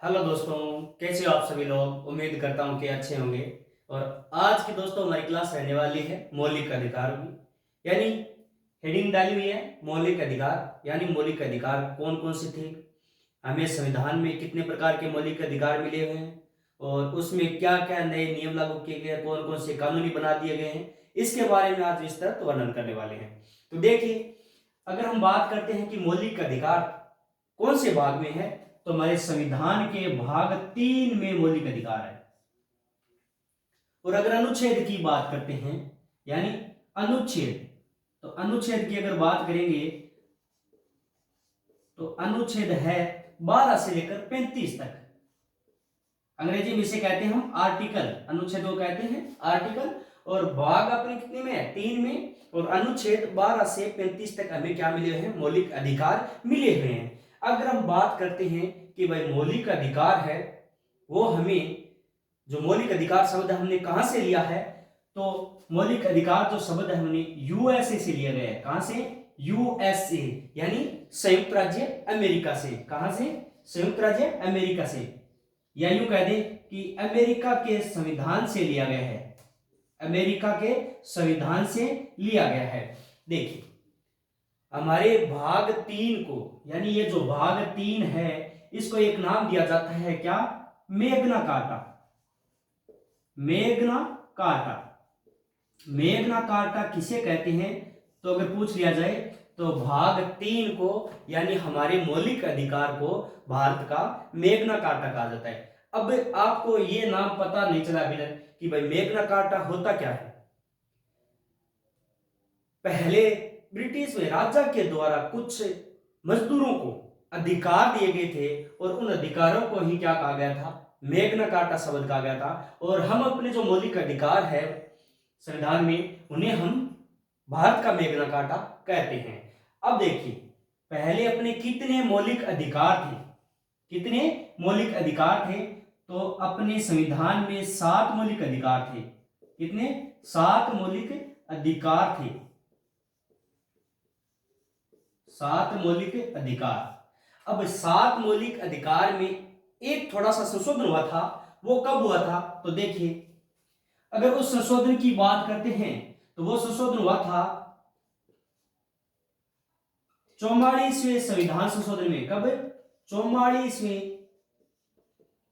Hello दोस्तों, कैसे हो आप सभी लोग। उम्मीद करता हूँ कि अच्छे होंगे। और आज की दोस्तों हमारी क्लास रहने वाली है मौलिक अधिकारों की। यानी हेडिंग डाली हुई है मौलिक अधिकार। यानी मौलिक अधिकार कौन कौन से थे, हमें संविधान में कितने प्रकार के मौलिक अधिकार मिले हुए हैं और उसमें क्या क्या नए नियम लागू किए गए, कौन कौन से कानूनी बना दिए गए हैं, इसके बारे में आज विस्तृत वर्णन करने वाले हैं। तो देखिए, अगर हम बात करते हैं कि मौलिक अधिकार कौन से भाग में है, तो हमारे संविधान के भाग 3 में मौलिक अधिकार है। और अगर अनुच्छेद की बात करते हैं, यानी अनुच्छेद, तो अनुच्छेद की अगर बात करेंगे तो अनुच्छेद है 12 से लेकर 35 तक। अंग्रेजी में इसे कहते हैं हम आर्टिकल, अनुच्छेद को कहते हैं आर्टिकल। और भाग अपने कितने में है, 3 में। और अनुच्छेद 12 से 35 तक हमें क्या मिले हैं, मौलिक अधिकार मिले हुए हैं। अगर हम बात करते हैं कि भाई मौलिक अधिकार है, वो हमें जो मौलिक अधिकार शब्द हमने कहां से लिया है, तो मौलिक अधिकार जो शब्द है हमने यूएसए से लिया गया है। कहां से, यूएसए यानी संयुक्त राज्य अमेरिका से। कहां से, संयुक्त राज्य अमेरिका से। या यूं कह दें कि अमेरिका के संविधान से लिया गया है, अमेरिका के संविधान से लिया गया है। देखिए, हमारे भाग 3 को, यानी ये जो भाग 3 है, इसको एक नाम दिया जाता है क्या, मेग्ना कार्टा। मेग्ना कार्टा, मेग्ना कार्टा किसे कहते हैं, तो अगर पूछ लिया जाए तो भाग 3 को, यानी हमारे मौलिक अधिकार को भारत का मेग्ना कार्टा कहा जाता है। अब आपको ये नाम पता नहीं चला अभी तक कि भाई मेग्ना कार्टा होता क्या है। पहले ब्रिटिश में राजा के द्वारा कुछ मजदूरों को अधिकार दिए गए थे और उन अधिकारों को ही क्या कहा गया था, मेग्ना कार्टा शब्द कहा गया था। और हम अपने जो मौलिक अधिकार है संविधान में, उन्हें हम भारत का मेग्ना कार्टा कहते हैं। अब देखिए, पहले अपने कितने मौलिक अधिकार थे, कितने मौलिक अधिकार थे, तो अपने संविधान में 7 मौलिक अधिकार थे। कितने, 7 मौलिक अधिकार थे, 7 मौलिक अधिकार। अब 7 मौलिक अधिकार में एक थोड़ा सा संशोधन हुआ था। वो कब हुआ था, तो देखिए, अगर उस संशोधन की बात करते हैं तो वो संशोधन हुआ था 44वें संविधान संशोधन में। कब, 44वें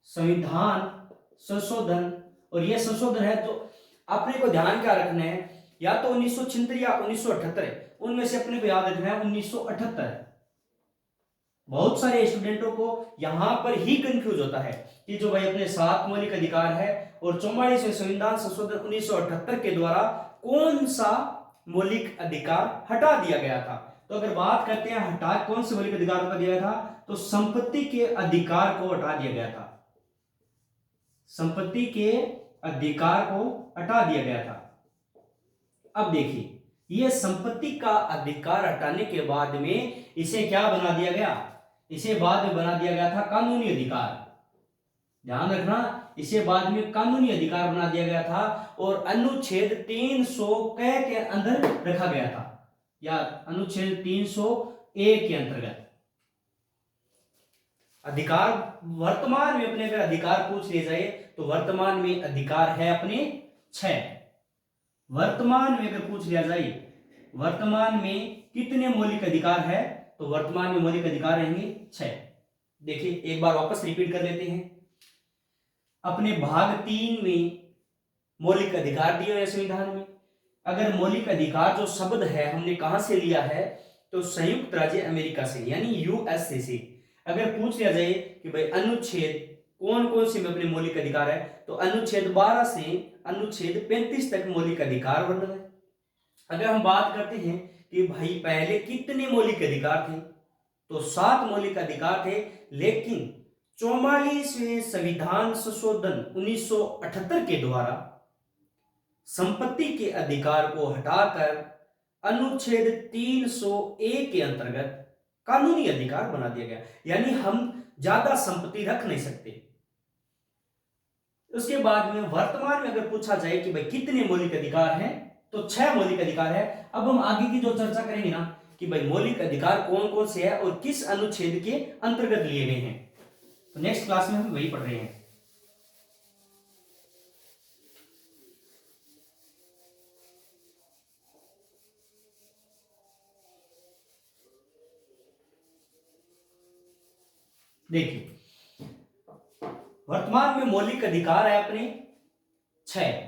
संविधान संशोधन। और यह संशोधन है तो अपने को ध्यान क्या रखना है, या तो 1976 या 1978, उनमें से अपने को याद रखना है 1978। बहुत सारे स्टूडेंटों को यहां पर ही कंफ्यूज होता है कि जो भाई अपने 7 मौलिक अधिकार है और 44वें संविधान संशोधन 1978 के द्वारा कौन सा मौलिक अधिकार हटा दिया गया था। तो अगर बात करते हैं हटा कौन से मौलिक अधिकार हटा दिया था, तो संपत्ति के अधिकार को हटा दिया गया था, संपत्ति के अधिकार को हटा दिया गया था। अब देखिए, यह संपत्ति का अधिकार हटाने के बाद में इसे क्या बना दिया गया, इसे बाद में बना दिया गया था कानूनी अधिकार। ध्यान रखना, इसे बाद में कानूनी अधिकार बना दिया गया था और अनुच्छेद 300 के अंदर रखा गया था, या अनुच्छेद 301 के अंतर्गत। अधिकार वर्तमान में अपने अगर अधिकार पूछ लिए जाए तो वर्तमान में अधिकार है अपने 6। वर्तमान में अगर पूछ लिया जाए वर्तमान में कितने मौलिक अधिकार है, तो वर्तमान में मौलिक अधिकार रहेंगे 6। देखिए, एक बार वापस रिपीट कर लेते हैं। अपने भाग 3 में मौलिक अधिकार दिए हुए संविधान में। अगर मौलिक अधिकार जो शब्द है हमने कहां से लिया है, तो संयुक्त राज्य अमेरिका से, यानी यूएसए से। अगर पूछ लिया जाए कि भाई अनुच्छेद कौन कौन से में अपने मौलिक अधिकार है, तो अनुच्छेद 12 से अनुच्छेद 35 तक मौलिक अधिकार वर्णन है। अगर हम बात करते हैं कि भाई पहले कितने मौलिक अधिकार थे, तो 7 मौलिक अधिकार थे। लेकिन 44वें संविधान संशोधन 1978 के द्वारा संपत्ति के अधिकार को हटाकर अनुच्छेद 301 के अंतर्गत कानूनी अधिकार बना दिया गया, यानी हम ज्यादा संपत्ति रख नहीं सकते। उसके बाद में वर्तमान में अगर पूछा जाए कि भाई कितने मौलिक अधिकार हैं, तो 6 मौलिक अधिकार है। अब हम आगे की जो चर्चा करेंगे ना कि भाई मौलिक अधिकार कौन कौन से है और किस अनुच्छेद के अंतर्गत लिए गए हैं। तो नेक्स्ट क्लास में हम वही पढ़ रहे हैं। देखिए, वर्तमान में मौलिक अधिकार है अपने 6।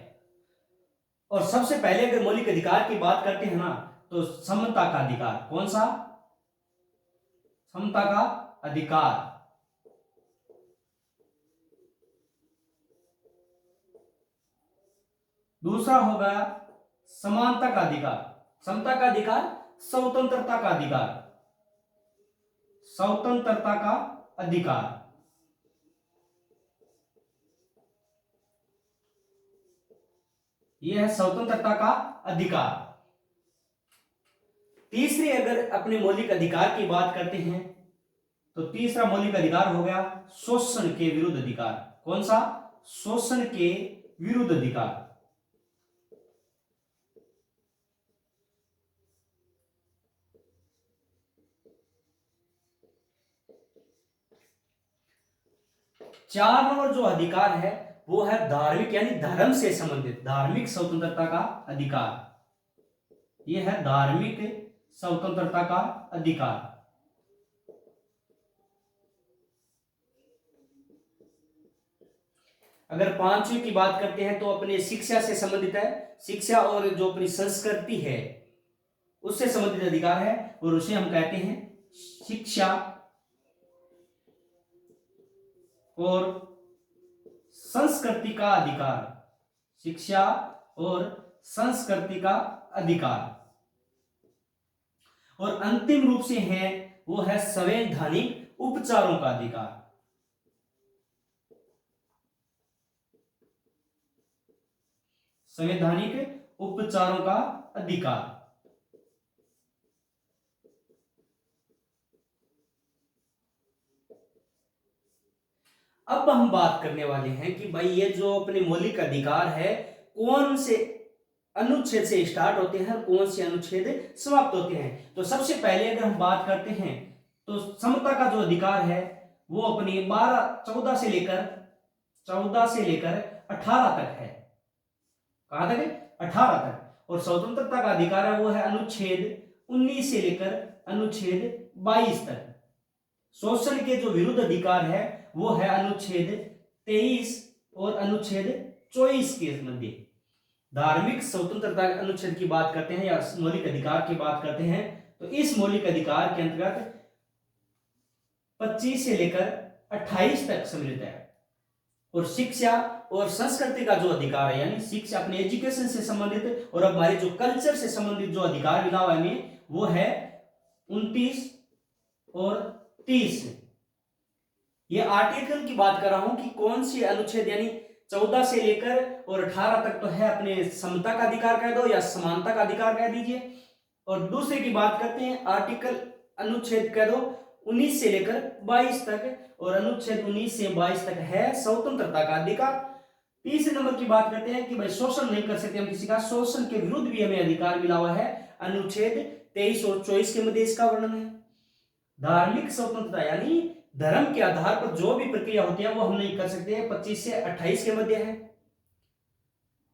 और सबसे पहले अगर मौलिक अधिकार की बात करते हैं ना, तो समता का अधिकार। कौन सा? समता का अधिकार। दूसरा होगा समानता का अधिकार। समता का अधिकार, स्वतंत्रता का अधिकार। स्वतंत्रता का अधिकार। यह है स्वतंत्रता का अधिकार। तीसरी अगर अपने मौलिक अधिकार की बात करते हैं, तो तीसरा मौलिक अधिकार हो गया शोषण के विरुद्ध अधिकार। कौन सा? शोषण के विरुद्ध अधिकार। चार नंबर जो अधिकार है वो है धार्मिक, यानी धर्म से संबंधित, धार्मिक स्वतंत्रता का अधिकार। यह है धार्मिक स्वतंत्रता का अधिकार। अगर पांचवी की बात करते हैं तो अपने शिक्षा से संबंधित है। शिक्षा और जो अपनी संस्कृति है उससे संबंधित अधिकार है, और उसे हम कहते हैं शिक्षा और संस्कृति का अधिकार। शिक्षा और संस्कृति का अधिकार। और अंतिम रूप से है वो है संवैधानिक उपचारों का अधिकार। संवैधानिक उपचारों का अधिकार। अब हम बात करने वाले हैं कि भाई ये जो अपने मौलिक अधिकार है कौन से अनुच्छेद से स्टार्ट होते हैं और कौन से अनुच्छेद समाप्त होते हैं। तो सबसे पहले अगर हम बात करते हैं तो समता का जो अधिकार है वो अपनी 14 से लेकर 18 तक है। कहां तक है? 18 तक। और स्वतंत्रता का अधिकार है वो है अनुच्छेद 19 से लेकर अनुच्छेद 22 तक। शोषण के जो विरुद्ध अधिकार है वो है अनुच्छेद 23 और अनुच्छेद 24 के मध्य। धार्मिक स्वतंत्रता अनुच्छेद की बात करते हैं या मौलिक अधिकार की बात करते हैं, तो इस मौलिक अधिकार के अंतर्गत 25 से लेकर 28 तक सम्मिलित है। और शिक्षा और संस्कृति का जो अधिकार है, यानी शिक्षा अपने एजुकेशन से संबंधित और हमारे जो कल्चर से संबंधित जो अधिकार मिला हुआ है वो है 29 और 30। ये आर्टिकल की बात कर रहा हूं कि कौन सी अनुच्छेद, यानी 14 से लेकर और 18 तक तो है अपने समता का अधिकार कह दो या समानता का अधिकार कह दीजिए। और दूसरे की बात करते हैं आर्टिकल अनुच्छेद कह दो 19 से लेकर 22 तक, और अनुच्छेद 19 से 22 तक है स्वतंत्रता का अधिकार। तीसरे नंबर की बात करते हैं कि भाई शोषण नहीं कर सकते हम किसी का, शोषण के विरुद्ध भी हमें अधिकार मिला हुआ है। अनुच्छेद 23 और 24 के मध्य इसका वर्णन है। धार्मिक स्वतंत्रता यानी धर्म के आधार पर जो भी प्रक्रिया होती है वो हम नहीं कर सकते, 25 से 28 के मध्य है।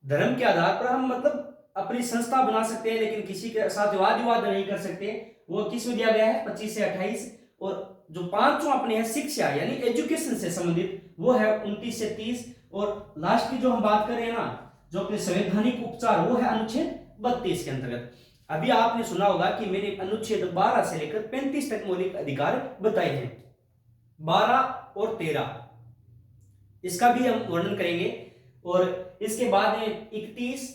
धर्म के आधार पर हम मतलब अपनी संस्था बना सकते हैं, लेकिन किसी के साथ वाद विवाद नहीं कर सकते। वो किस में दिया गया है? 25 से 28। और जो पांचवा अपने है शिक्षा यानी एजुकेशन से संबंधित वो है 29 से 30। और लास्ट की जो हम बात कर रहे हैं ना, जो अपने संवैधानिक उपचार, वो है अनुच्छेद 32 के अंतर्गत। अभी आपने सुना होगा कि मैंने अनुच्छेद 12 से लेकर 35 तक मौलिक अधिकार बताए हैं। 12 और 13 इसका भी हम वर्णन करेंगे। और इसके बाद 31,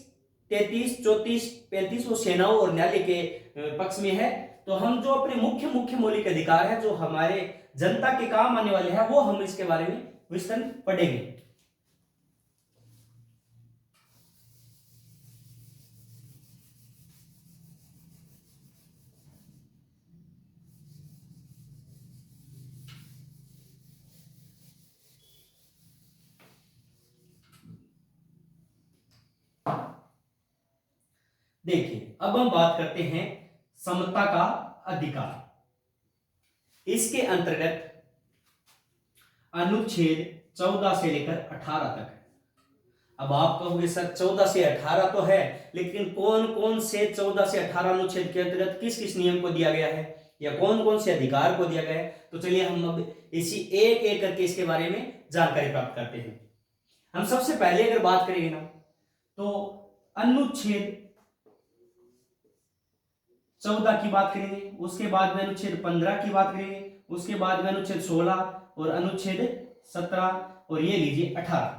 33, 34, 35 वो सेनाओं और न्यायालय के पक्ष में है। तो हम जो अपने मुख्य मौलिक अधिकार है जो हमारे जनता के काम आने वाले हैं वो हम इसके बारे में विस्तृत पढ़ेंगे। देखिए, अब हम बात करते हैं समता का अधिकार। इसके अंतर्गत अनुच्छेद 14 से लेकर 18 तक है। अब आप कहोगे सर 14 से 18 तो है, लेकिन कौन कौन से 14 से 18 अनुच्छेद के अंतर्गत किस किस नियम को दिया गया है या कौन कौन से अधिकार को दिया गया है, तो चलिए हम अब इसी एक एक करके इसके बारे में जानकारी प्राप्त करते हैं। हम सबसे पहले अगर बात करेंगे ना, तो अनुच्छेद 14 की बात करेंगे, उसके बाद में अनुच्छेद 15 की बात करेंगे, उसके बाद में अनुच्छेद 16 और अनुच्छेद 17 और ये लीजिए 18।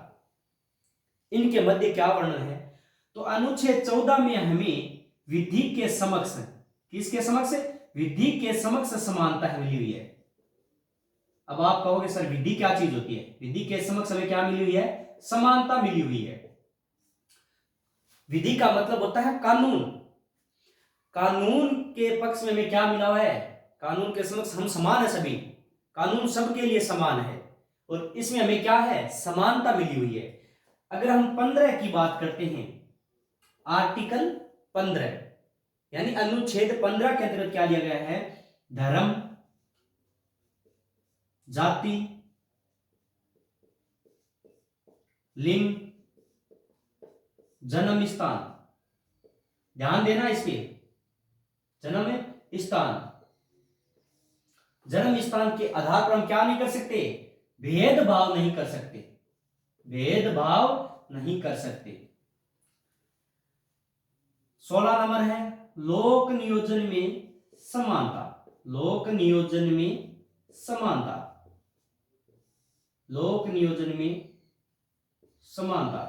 इनके मध्य क्या वर्णन है, तो अनुच्छेद 14 में हमें विधि के समक्ष, किसके समक्ष, विधि के समक्ष समानता मिली हुई है। अब आप कहोगे सर विधि क्या चीज होती है, विधि के समक्ष हमें क्या मिली हुई है, समानता मिली हुई है। विधि का मतलब होता है कानून, कानून के पक्ष में हमें क्या मिला हुआ है, कानून के समक्ष हम समान है, सभी कानून सबके लिए समान है और इसमें हमें क्या है, समानता मिली हुई है। अगर हम 15 की बात करते हैं, आर्टिकल 15 यानी अनुच्छेद 15 के अंतर्गत क्या लिया गया है, धर्म, जाति, लिंग, जन्म स्थान, ध्यान देना इसके, जन्म स्थान, जन्म स्थान के आधार पर हम क्या नहीं कर सकते, भेदभाव नहीं कर सकते, भेदभाव नहीं कर सकते। 16 नंबर है लोक नियोजन में समानता, लोक नियोजन में समानता, लोक नियोजन में समानता।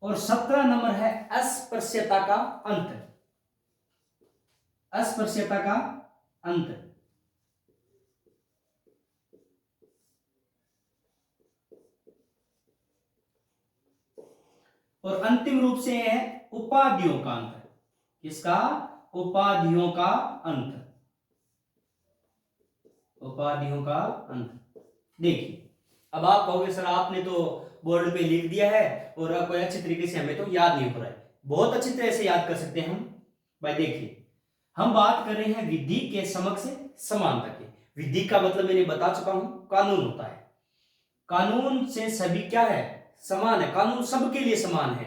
और 17 नंबर है अस्पृश्यता का अंत, अस्पृश्यता का अंत। और अंतिम रूप से है उपाधियों का अंत, किसका, उपाधियों का अंत, उपाधियों का अंत। देखिए अब आप कहोगे सर आपने तो बोर्ड पे लिख दिया है और आपको अच्छी तरीके से हमें तो याद नहीं हो रहा है। बहुत अच्छी तरह से याद कर सकते हैं हम भाई। देखिए हम बात कर रहे हैं विधि के समक्ष समानता की। विधि का मतलब मैंने बता चुका हूं, कानून होता है, कानून से सभी क्या है, समान है, कानून सबके लिए समान है,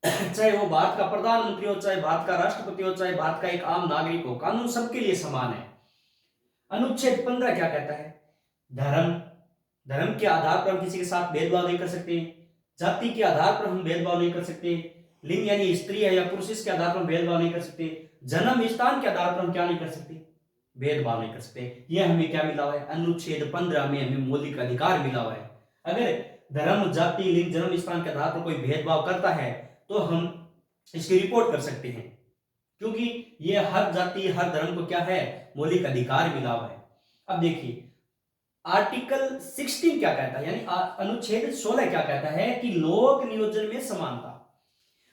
चाहे वो भारत का प्रधानमंत्री हो, चाहे भारत का राष्ट्रपति हो, चाहे भारत का एक आम नागरिक हो, कानून सबके लिए समान है। अनुच्छेद 15 क्या कहता है, धर्म, धर्म के आधार पर हम किसी के साथ भेदभाव नहीं कर सकते, जाति के आधार पर हम भेदभाव नहीं कर सकते, लिंग यानी स्त्री है या पुरुष इसके आधार पर हम भेदभाव नहीं कर सकते, जन्म स्थान के आधार पर हम क्या नहीं कर सकते, भेदभाव नहीं कर सकते। यह हमें क्या मिला हुआ है, अनुच्छेद 15 में हमें मौलिक अधिकार मिला हुआ है। अगर धर्म, जाति, लिंग, जन्म स्थान के आधार पर कोई भेदभाव करता है तो हम इसकी रिपोर्ट कर सकते हैं, क्योंकि यह हर जाति हर धर्म को क्या है, मौलिक अधिकार मिला हुआ है। अब देखिए आर्टिकल 16 क्या कहता है, यानी अनुच्छेद 16 क्या कहता है कि लोक नियोजन में समानता।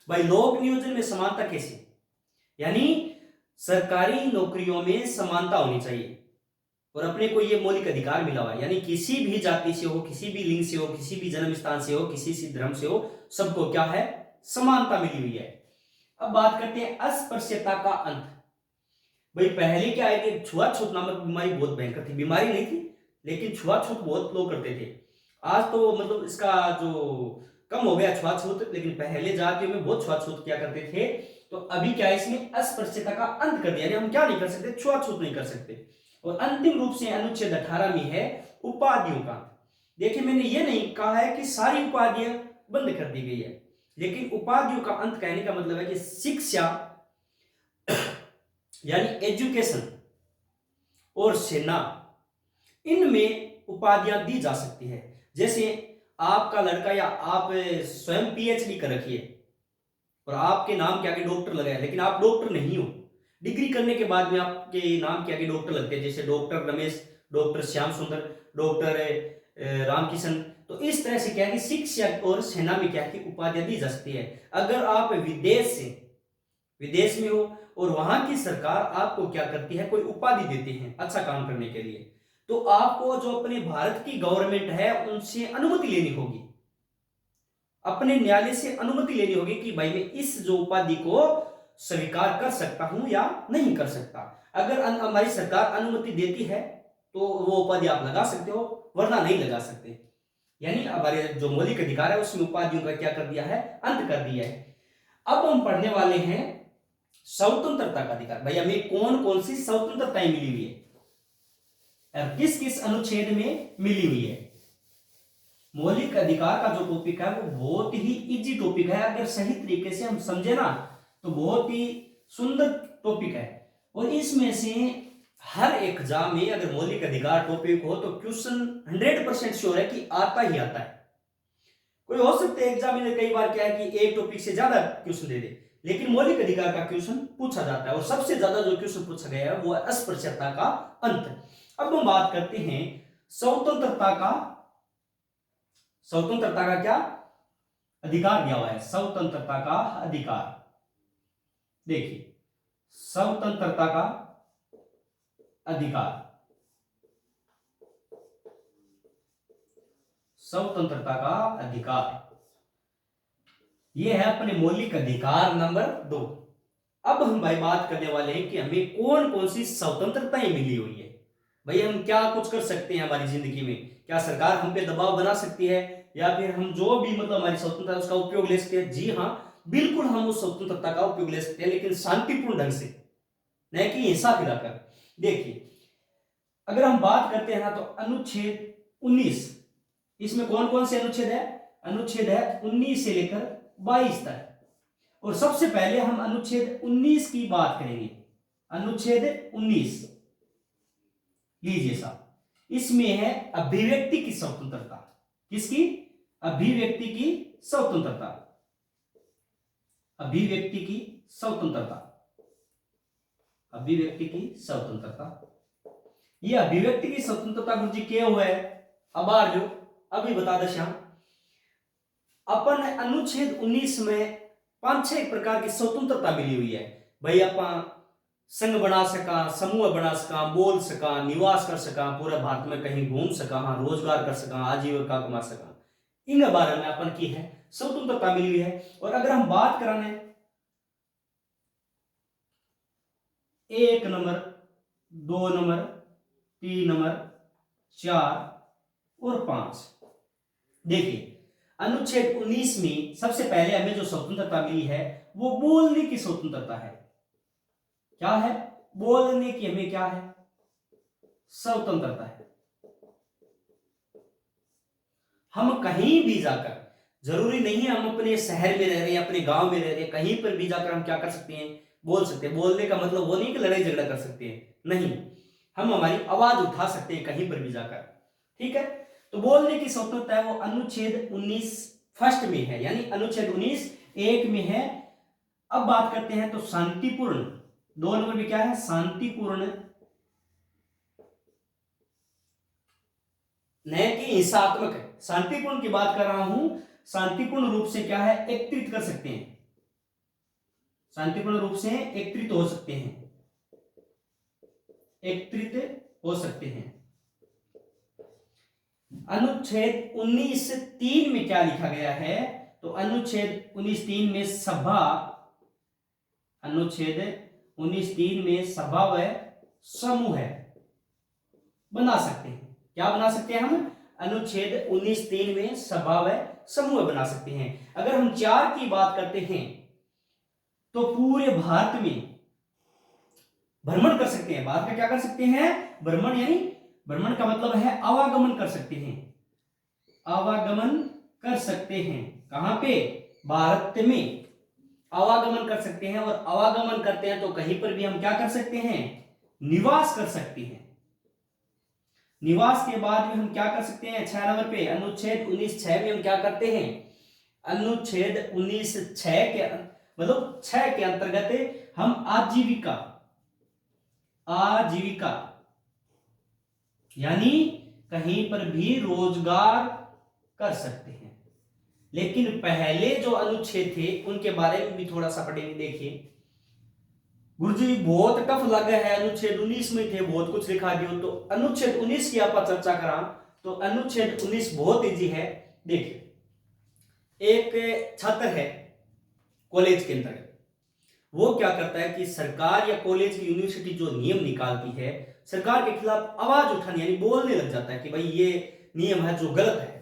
भाई लोक नियोजन में समानता कैसे, यानी सरकारी नौकरियों में समानता होनी चाहिए और अपने को ये मौलिक अधिकार मिला हुआ है, यानी किसी भी जाति से हो, किसी भी लिंग से हो, किसी भी जन्म स्थान से हो, किसी भी धर्म से हो, सबको क्या है, समानता मिली हुई है। अब बात करते हैं अस्पृश्यता का अंत। भाई पहले क्या है कि छुआछूत नामक बीमारी बहुत भयंकर थी, बीमारी नहीं थी लेकिन छुआछूत बहुत लोग करते थे। आज तो मतलब इसका जो कम हो गया छुआछूत, लेकिन पहले जातियों में बहुत छुआछूत किया करते थे। तो अभी क्या है, इसमें अस्पृश्यता का अंत कर दिया, यानी हम क्या नहीं कर सकते, छुआछूत नहीं कर सकते। और अंतिम रूप से अनुच्छेद 18 में है उपाधियों का। देखिए मैंने ये नहीं कहा है कि सारी उपाधियां बंद कर दी गई है, लेकिन उपाधियों का अंत कहने का मतलब है कि शिक्षा यानी एजुकेशन और सेना, इनमें उपाधियां दी जा सकती है। जैसे आपका लड़का या आप स्वयं पीएचडी कर रखिए और आपके नाम के आगे डॉक्टर लगा है, लेकिन आप डॉक्टर नहीं हो, डिग्री करने के बाद में आपके नाम के आगे डॉक्टर लगते हैं, जैसे डॉक्टर रमेश, डॉक्टर श्याम सुंदर, डॉक्टर रामकिशन। तो इस तरह से क्या है कि शिक्षा और सेना में क्या है कि उपाधियां दी जा सकती है। अगर आप विदेश में हो और वहां की सरकार आपको क्या करती है, कोई उपाधि देती है अच्छा काम करने के लिए, तो आपको जो अपने भारत की गवर्नमेंट है उनसे अनुमति लेनी होगी, अपने न्यायालय से अनुमति लेनी होगी कि भाई मैं इस जो उपाधि को स्वीकार कर सकता हूं या नहीं कर सकता। अगर हमारी सरकार अनुमति देती है तो वो उपाधि आप लगा सकते हो, वरना नहीं लगा सकते। यानी हमारे जो मौलिक अधिकार है उसमें उपाधियों का क्या कर दिया है, अंत कर दिया है। अब हम पढ़ने वाले हैं स्वतंत्रता का अधिकार। भाई हमें कौन कौन सी स्वतंत्रताएं मिली हुई है और किस किस अनुच्छेद में मिली हुई है। मौलिक अधिकार का जो टॉपिक है वो बहुत ही इजी टॉपिक है, अगर सही तरीके से हम समझे ना तो बहुत ही सुंदर टॉपिक है। और इसमें से हर एग्जाम में अगर मौलिक अधिकार टॉपिक हो तो क्वेश्चन 100% श्योर है कि आता ही आता है। कोई हो सकता है एग्जाम में कई बार क्या है कि एक टॉपिक से ज्यादा क्वेश्चन दे दे, लेकिन मौलिक अधिकार का क्वेश्चन पूछा जाता है और सबसे ज्यादा जो क्वेश्चन पूछा गया है वो है अस्पृश्यता का अंत। अब हम बात करते हैं स्वतंत्रता का। स्वतंत्रता का क्या अधिकार दिया हुआ है, स्वतंत्रता का अधिकार। देखिए स्वतंत्रता का अधिकार, स्वतंत्रता का अधिकार यह है अपने मौलिक अधिकार नंबर 2। अब हम भाई बात करने वाले हैं कि हमें कौन कौन सी स्वतंत्रताएं मिली हुई है। भाई हम क्या कुछ कर सकते हैं हमारी जिंदगी में, क्या सरकार हम पे दबाव बना सकती है या फिर हम जो भी मतलब हमारी स्वतंत्रता है उसका उपयोग ले सकते हैं। जी हाँ, बिल्कुल हम उस स्वतंत्रता का उपयोग ले सकते हैं, लेकिन शांतिपूर्ण ढंग से, न कि हिंसा फैलाकर। देखिए अगर हम बात करते हैं ना तो अनुच्छेद 19, इसमें कौन कौन से अनुच्छेद है, अनुच्छेद है 19 से लेकर 22 तक। और सबसे पहले हम अनुच्छेद 19 की बात करेंगे। अनुच्छेद 19 लीजिए साहब, इसमें है अभिव्यक्ति की स्वतंत्रता। किसकी, अभिव्यक्ति की स्वतंत्रता, अभिव्यक्ति की स्वतंत्रता, अभिव्यक्ति की स्वतंत्रता। यह अभिव्यक्ति की स्वतंत्रता गुरुजी क्या हुआ है, अब आ जो अभी बता दशा। अपन अनुच्छेद 19 में 5-6 प्रकार की स्वतंत्रता मिली हुई है। भाई अपन संघ बना सका, समूह बना सका, बोल सका, निवास कर सका, पूरे भारत में कहीं घूम सका, रोजगार कर सका, आजीविका कमा सका, इन बारे में अपन की है स्वतंत्रता मिली हुई है। और अगर हम बात कराने 1 नंबर, 2 नंबर, 3 नंबर, 4 और 5, देखिए अनुच्छेद 19 में सबसे पहले हमें जो स्वतंत्रता मिली है वो बोलने की स्वतंत्रता है। क्या है, बोलने की हमें क्या है, स्वतंत्रता है। हम कहीं भी जाकर, जरूरी नहीं है हम अपने शहर में रह रहे हैं, अपने गांव में रह रहे हैं, कहीं पर भी जाकर हम क्या कर सकते हैं, बोल सकते हैं। बोलने का मतलब वो नहीं कि लड़ाई झगड़ा कर सकते हैं, नहीं, हम हमारी आवाज उठा सकते हैं कहीं पर भी जाकर। ठीक है, तो बोलने की स्वतंत्रता है वो अनुच्छेद 19 फर्स्ट में है, यानी अनुच्छेद 19 1 में है। अब बात करते हैं तो शांतिपूर्ण, 2 नंबर में क्या है, शांतिपूर्ण, न कि हिंसात्मक है। शांतिपूर्ण की बात कर रहा हूं, शांतिपूर्ण रूप से क्या है, एकत्रित कर सकते हैं, शांतिपूर्ण रूप से एकत्रित हो सकते हैं, एकत्रित हो सकते हैं। अनुच्छेद 19(3) में क्या लिखा गया है, तो अनुच्छेद 19(3) में सभा, अनुच्छेद 19(3) में सभा व समूह बना सकते हैं। क्या बना सकते हैं हम, अनुच्छेद 19(3) में सभा व समूह बना सकते हैं। अगर हम 4 की बात करते हैं तो पूरे भारत में भ्रमण कर सकते हैं। भारत में क्या कर सकते हैं, भ्रमण, यानी भ्रमण का मतलब है आवागमन कर सकते हैं, आवागमन कर सकते हैं। कहां पे, भारत में आवागमन कर सकते हैं। और आवागमन करते हैं तो कहीं पर भी हम क्या कर सकते हैं, निवास कर सकते हैं। निवास के बाद में हम क्या कर सकते हैं, 6 नंबर पे अनुच्छेद 19(6) में हम क्या करते हैं, अनुच्छेद 19(6) के मतलब 6 के अंतर्गत हम आजीविका, आजीविका यानी कहीं पर भी रोजगार कर सकते हैं। लेकिन पहले जो अनुच्छेद थे उनके बारे में भी थोड़ा सा पढ़ेंगे। देखिए गुरुजी बहुत टफ लगा है, अनुच्छेद 19 में थे बहुत कुछ लिखा दियो, तो अनुच्छेद 19 की आप चर्चा करा तो अनुच्छेद 19 बहुत इजी है। देखिए एक छात्र है कॉलेज के अंतर्गत, वो क्या करता है कि सरकार या कॉलेज की यूनिवर्सिटी जो नियम निकालती है, सरकार के खिलाफ आवाज उठाने यानी बोलने लग जाता है कि भाई ये नियम है जो गलत है।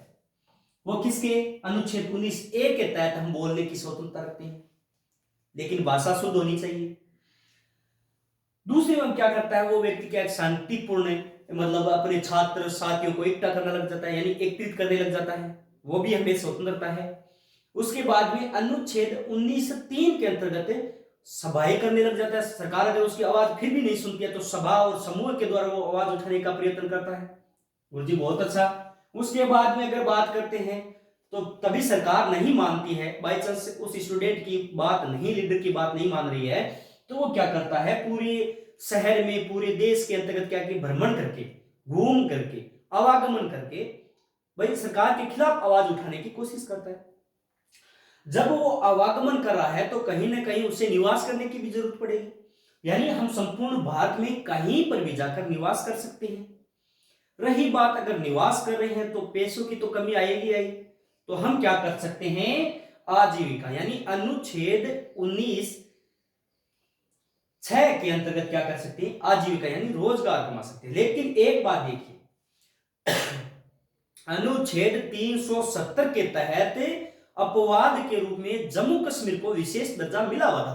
वो किसके अनुच्छेद 19A के तहत हम बोलने की स्वतंत्रता रखते हैं, लेकिन भाषा शुद्ध होनी चाहिए। दूसरी में क्या करता है वो व्यक्ति क्या शांतिपूर्ण मतलब अपने छात्र साथियों को इकट्ठा करने लग जाता है यानी एकत्रित करने लग जाता है, वो भी हमें स्वतंत्रता है। उसके बाद में अनुच्छेद 19(3) के अंतर्गत सभाएं करने लग जाता है। सरकार अगर उसकी आवाज फिर भी नहीं सुनती है तो सभा और समूह के द्वारा वो आवाज उठाने का प्रयत्न करता है। गुरुजी बहुत अच्छा। उसके बाद में अगर बात करते हैं तो तभी सरकार नहीं मानती है, बाई चांस उस स्टूडेंट की बात नहीं, लीडर की बात नहीं मान रही है, तो वो क्या करता है पूरे शहर में पूरे देश के अंतर्गत क्या कि भ्रमण करके घूम करके आवागमन करके भाई सरकार के खिलाफ आवाज उठाने की कोशिश करता है। जब वो आवागमन कर रहा है तो कहीं ना कहीं उसे निवास करने की भी जरूरत पड़ेगी, यानी हम संपूर्ण भारत में कहीं पर भी जाकर निवास कर सकते हैं। रही बात अगर निवास कर रहे हैं तो पैसों की तो कमी आएगी आई, तो हम क्या कर सकते हैं आजीविका यानी अनुच्छेद 19(6) के अंतर्गत क्या कर सकते हैं आजीविका यानी रोजगार कमा सकते हैं। लेकिन एक बात देखिए अनुच्छेद 370 के तहत अपवाद के रूप में जम्मू कश्मीर को विशेष दर्जा मिला हुआ था।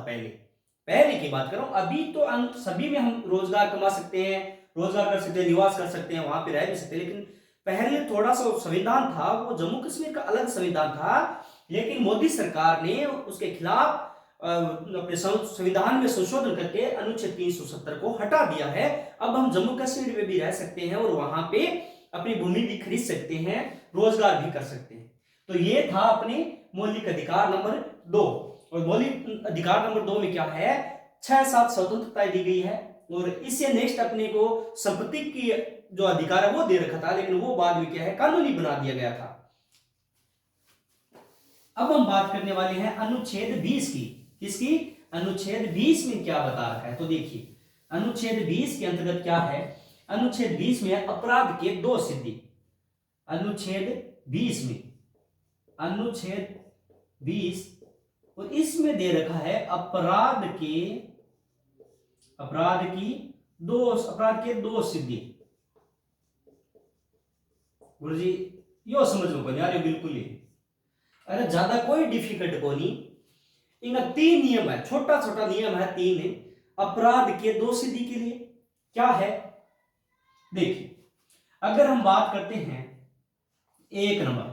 पहले की बात कर रहा हूं, अभी तो सभी में हम रोजगार कमा सकते हैं, रोजगार कर सकते हैं, निवास कर सकते हैं, वहां पे रह भी सकते हैं। लेकिन पहले थोड़ा सा संविधान था वो जम्मू कश्मीर का अलग संविधान था, लेकिन मोदी सरकार ने उसके खिलाफ अपने संविधान में संशोधन करके अनुच्छेद 370 को हटा दिया है। अब हम जम्मू कश्मीर में भी रह सकते हैं और वहां पे अपनी भूमि भी खरीद सकते हैं, रोजगार भी कर सकते हैं। तो ये था अपने मौलिक अधिकार नंबर 2। और मौलिक अधिकार नंबर 2 में क्या है 6-7 स्वतंत्रताएं दी गई है, और इससे नेक्स्ट अपने को संपत्ति की जो अधिकार है वो दे रखा था, लेकिन वो बाद में क्या है कानूनी बना दिया गया था। अब हम बात करने वाले हैं अनुच्छेद 20 की। किसकी? अनुच्छेद 20 में क्या बता रखा है तो देखिए अनुच्छेद 20 के अंतर्गत क्या है, अनुच्छेद 20 में अपराध के 2 सिद्धि। अनुच्छेद 20 में अनुच्छेद 20 और इसमें दे रखा है अपराध के 2 सिद्धि। गुरुजी यो समझ लो यार बिल्कुल ही, अरे ज्यादा कोई डिफिकल्ट को नहीं, इनका 3 नियम है, छोटा छोटा नियम है 3 अपराध के 2 सिद्धि के लिए। क्या है देखिए, अगर हम बात करते हैं 1 नंबर,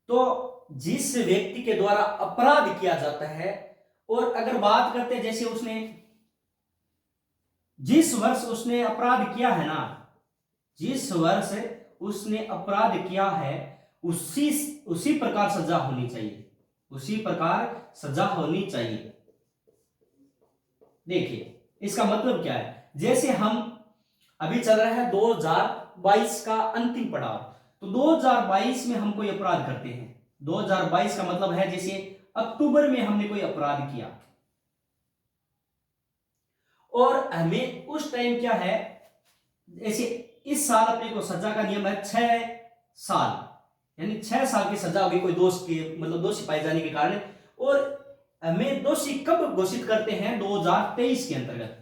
तो जिस व्यक्ति के द्वारा अपराध किया जाता है, और अगर बात करते हैं जैसे उसने जिस वर्ष उसने अपराध किया है ना, जिस वर्ष उसने अपराध किया है उसी प्रकार सजा होनी चाहिए, उसी प्रकार सजा होनी चाहिए। देखिए इसका मतलब क्या है, जैसे हम अभी चल रहा है 2022 का अंतिम पड़ाव, तो 2022 में हम कोई अपराध करते हैं, 2022 का मतलब है जैसे अक्टूबर में हमने कोई अपराध किया, और हमें उस टाइम क्या है जैसे इस साल अपने को सजा का नियम है 6 साल, यानी 6 साल की सजा होगी कोई दोष के मतलब दोषी पाए जाने के कारण। और हमें दोषी कब घोषित करते हैं 2023 के अंतर्गत,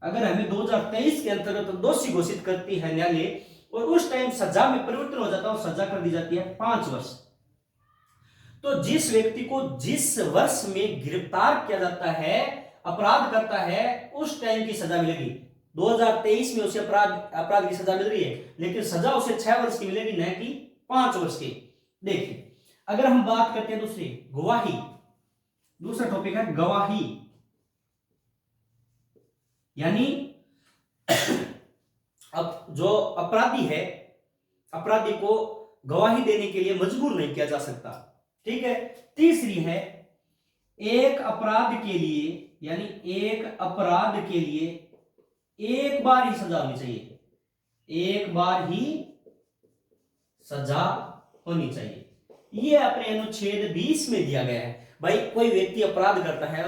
अगर हमें 2023 के अंतर्गत दोषी घोषित करती है न्यायालय, और उस टाइम सजा में परिवर्तन हो जाता है और सजा कर दी जाती है 5 वर्ष। तो जिस व्यक्ति को जिस वर्ष में गिरफ्तार किया जाता है, अपराध करता है, उस टाइम की सजा मिलेगी। 2023 में उसे अपराध की सजा मिल रही है, लेकिन सजा उसे 6 वर्ष की मिलेगी, न कि 5 वर्ष की। देखिए अगर हम बात करते हैं दूसरी गवाही, दूसरा टॉपिक है गवाही, यानी अब जो अपराधी है, अपराधी को गवाही देने के लिए मजबूर नहीं किया जा सकता। ठीक है। तीसरी है एक अपराध के लिए, यानी एक अपराध के लिए एक बार ही सजा होनी चाहिए, एक बार ही सजा होनी चाहिए। ये अपने अनुच्छेद 20 में दिया गया है। भाई कोई व्यक्ति अपराध करता है,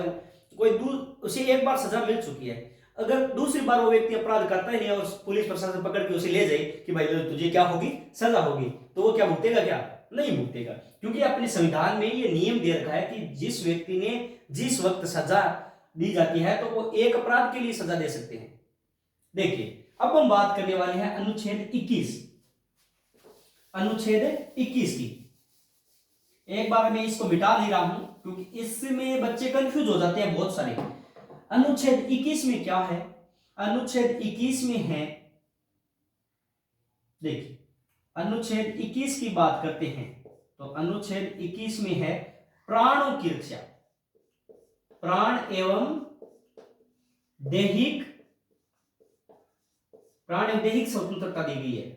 कोई उसे एक बार सजा मिल चुकी है, अगर दूसरी बार वो व्यक्ति अपराध करता ही नहीं और पुलिस प्रशासन पकड़ के उसे ले जाए कि भाई तुझे क्या होगी सजा होगी, तो वो क्या भुगतेगा क्या? नहीं भुगतेगा, क्योंकि अपने संविधान में ये नियम दे रखा है कि जिस व्यक्ति ने जिस वक्त सजा दी जाती है तो वो एक अपराध के लिए सजा दे सकते हैं। देखिए अब हम बात करने वाले हैं अनुच्छेद 21, अनुच्छेद 21 की। एक बार मैं इसको मिटा नहीं रहा हूं क्योंकि इसमें बच्चे कंफ्यूज हो जाते हैं बहुत सारे। अनुच्छेद 21 में क्या है? अनुच्छेद 21 में है, देखिए अनुच्छेद 21 की बात करते हैं तो अनुच्छेद 21 में है प्राणों की रक्षा, प्राण एवं दैहिक, प्राण एवं दैहिक स्वतंत्रता दी गई है,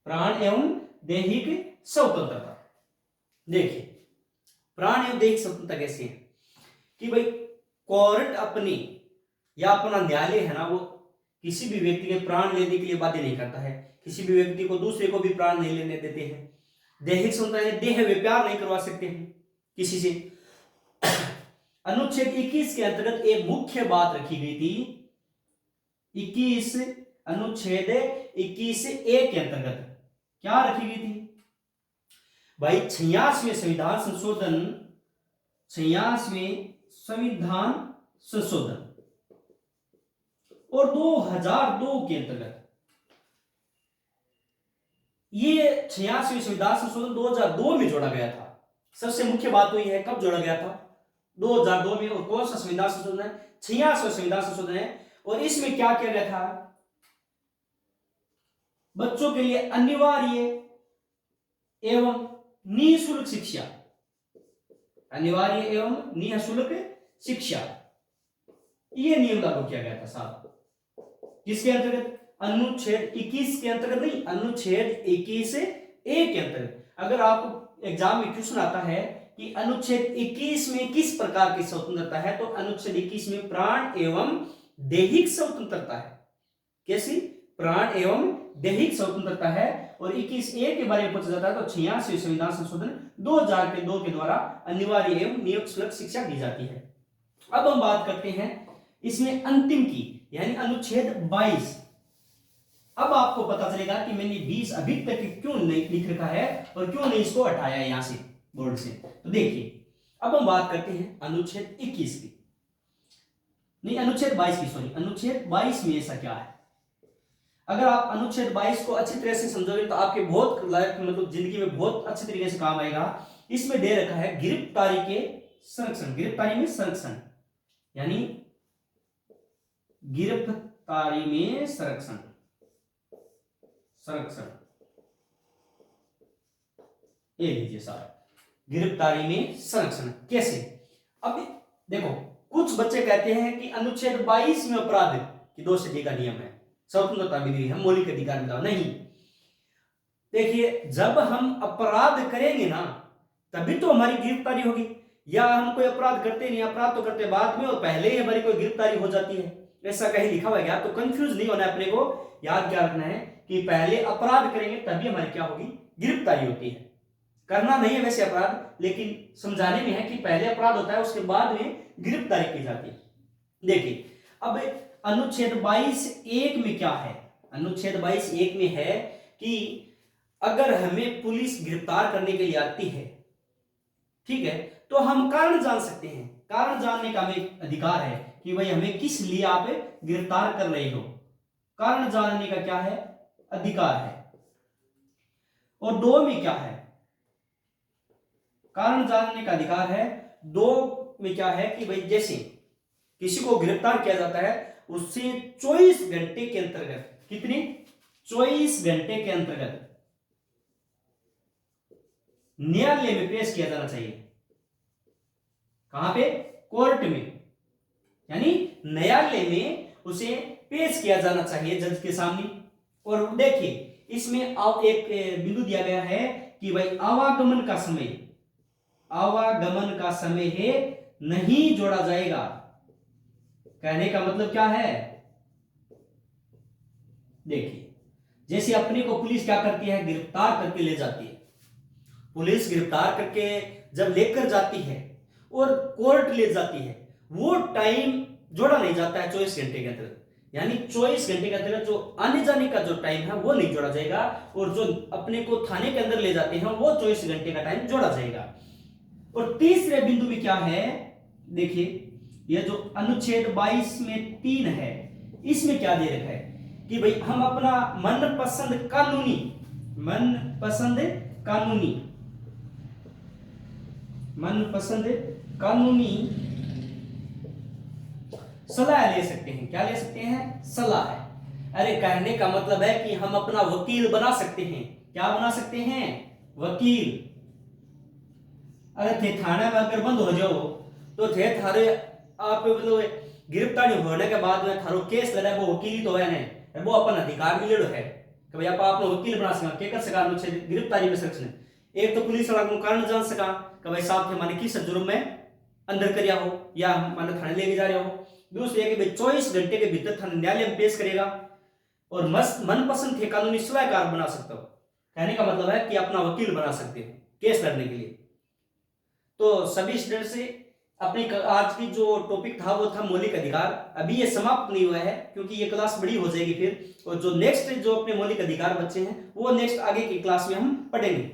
प्राण एवं दैहिक स्वतंत्रता। देखिए प्राण एवं दैहिक स्वतंत्रता कैसे है कि भाई कोर्ट अपनी या अपना न्यायालय है ना, वो किसी भी व्यक्ति के प्राण लेने के लिए बाध्य नहीं करता है, किसी भी व्यक्ति को दूसरे को भी प्राण नहीं लेने देते हैं। दैहिक स्वतंत्रता, देह व्यापार नहीं करवा सकते हैं किसी से। अनुच्छेद 21 के अंतर्गत एक मुख्य बात रखी गई थी, 21 अनुच्छेद 21(a) के अंतर्गत क्या रखी गई थी भाई? 86वें संविधान संशोधन, 86वें संविधान संशोधन और 2002 के अंतर्गत, ये 86वें संविधान संशोधन 2002 में जोड़ा गया था। सबसे मुख्य बात तो यह है कब जोड़ा गया था? 2002 में। और कौन सा संविधान संशोधन है? 86वां संविधान संशोधन है। और इसमें क्या किया गया था? बच्चों के लिए अनिवार्य एवं निःशुल्क शिक्षा, अनिवार्य एवं निःशुल्क शिक्षा, यह नियम लागू किया गया था साहब। किसके अंतर्गत? अनुच्छेद 21 के अंतर्गत नहीं, अनुच्छेद 21(a) के अंतर्गत। अगर आपको एग्जाम में क्वेश्चन आता है कि अनुच्छेद 21 में किस प्रकार की स्वतंत्रता है, तो अनुच्छेद 21 में प्राण एवं दैहिक स्वतंत्रता है। कैसी? प्राण एवं दैहिक स्वतंत्रता है। और 21(a) के बारे में पूछा जाता है तो 86वें संविधान संशोधन 2002 के द्वारा अनिवार्य एवं निःशुल्क शिक्षा दी जाती है। अब हम बात करते हैं इसमें अंतिम की, यानी अनुच्छेद 22। अब आपको पता चलेगा कि मैंने 20 अभी तक क्यों नहीं लिख रखा है और क्यों नहीं इसको हटाया यहां से बोर्ड से। तो देखिए अब हम बात करते हैं अनुच्छेद 21 की, नहीं अनुच्छेद 22 की, सॉरी अनुच्छेद 22 में ऐसा क्या है? अगर आप अनुच्छेद 22 को अच्छी तरह से समझोगे तो आपके बहुत लाइफ मतलब जिंदगी में बहुत अच्छे तरीके से काम आएगा। इसमें दे रखा है गिरफ्तारी के संरक्षण, गिरफ्तारी में संरक्षण, यानी गिरफ्तारी में संरक्षण, संरक्षण ये लीजिए साहब, गिरफ्तारी में संरक्षण कैसे? अब देखो कुछ बच्चे कहते हैं कि अनुच्छेद 22 में अपराध की 2 सदी का नियम है, स्वतंत्रता मिली है, मौलिक अधिकार मिला। नहीं, देखिए जब हम अपराध करेंगे ना तभी तो हमारी गिरफ्तारी होगी, या हम कोई अपराध करते नहीं, अपराध तो करते बाद में और पहले ही हमारी कोई गिरफ्तारी हो जाती है, ऐसा कहीं लिखा हुआ है। तो कंफ्यूज नहीं होना है, अपने को याद क्या रखना है कि पहले अपराध करेंगे तभी हमारी क्या होगी? गिरफ्तारी होती है। करना नहीं है वैसे अपराध, लेकिन समझाने में है कि पहले अपराध होता है उसके बाद में गिरफ्तारी की जाती है। देखिए अब अनुच्छेद 22(1) में क्या है? अनुच्छेद 22(1) में है कि अगर हमें पुलिस गिरफ्तार करने के लिए आती है, ठीक है, तो हम कारण जान सकते हैं। कारण जानने का हमें अधिकार है कि भाई हमें किस लिए आप गिरफ्तार कर रहे हो, कारण जानने का क्या है? अधिकार है। और 2 में क्या है? कारण जानने का अधिकार है। 2 में क्या है कि भाई जैसे किसी को गिरफ्तार किया जाता है उससे 24 घंटे के अंतर्गत, कितने? 24 घंटे के अंतर्गत न्यायालय में पेश किया जाना चाहिए। कहां पे? कोर्ट में, यानी न्यायालय में उसे पेश किया जाना चाहिए जज के सामने। और देखिए इसमें एक बिंदु दिया गया है कि भाई आवागमन का समय, आवागमन का समय है नहीं जोड़ा जाएगा। कहने का मतलब क्या है? देखिए जैसे अपने को पुलिस क्या करती है? गिरफ्तार करके ले जाती है। पुलिस गिरफ्तार करके जब लेकर जाती है और कोर्ट ले जाती है, वो टाइम जोड़ा नहीं जाता है 24 घंटे के अंदर, यानी 24 घंटे के अंतर्गत जो आने जाने का जो टाइम है वो नहीं जोड़ा जाएगा, और जो अपने को थाने के अंदर ले जाते हैं वो 24 घंटे का टाइम जोड़ा जाएगा। और तीसरे बिंदु में क्या है, देखिए यह जो अनुच्छेद 22 में 3 है, इसमें क्या दे रखा है कि भाई हम अपना मनपसंद कानूनी सलाह ले सकते हैं। क्या ले सकते हैं? सलाह। अरे कहने का मतलब है कि हम अपना वकील बना सकते हैं। क्या बना सकते हैं? वकील। अरे थे थाने में अगर बंद हो जाओ तो थे थारे आप मतलब गिरफ्तारी होने के बाद में थारो केस लड़ा, वो वकील तो है नहीं, वो अपन अधिकार मिलेड़ो है कि भाई आप अपना वकील बना सका, के कर सका अनुच्छेद गिरफ्तारी में संरक्षण। एक तो पुलिस वाला को कारण जान सका कि भाई साहब के माने किस जुर्म में अंदर करिया हो या माने थाने लेके जा रहे हो। दूसरी है कि भाई 24 घंटे के भीतर थाने न्यायालय में पेश करेगा, और मनपसंद थे कानूनी सलाहकार बना सकता हो। कहने का मतलब है कि अपना वकील बना सकते हैं केस लड़ने के लिए। तो सभी स्टूडेंट से अपने आज की जो टॉपिक था वो था मौलिक अधिकार। अभी ये समाप्त नहीं हुआ है क्योंकि ये क्लास बड़ी हो जाएगी फिर, और जो नेक्स्ट जो अपने मौलिक अधिकार बच्चे हैं वो नेक्स्ट आगे की क्लास में हम पढ़ेंगे।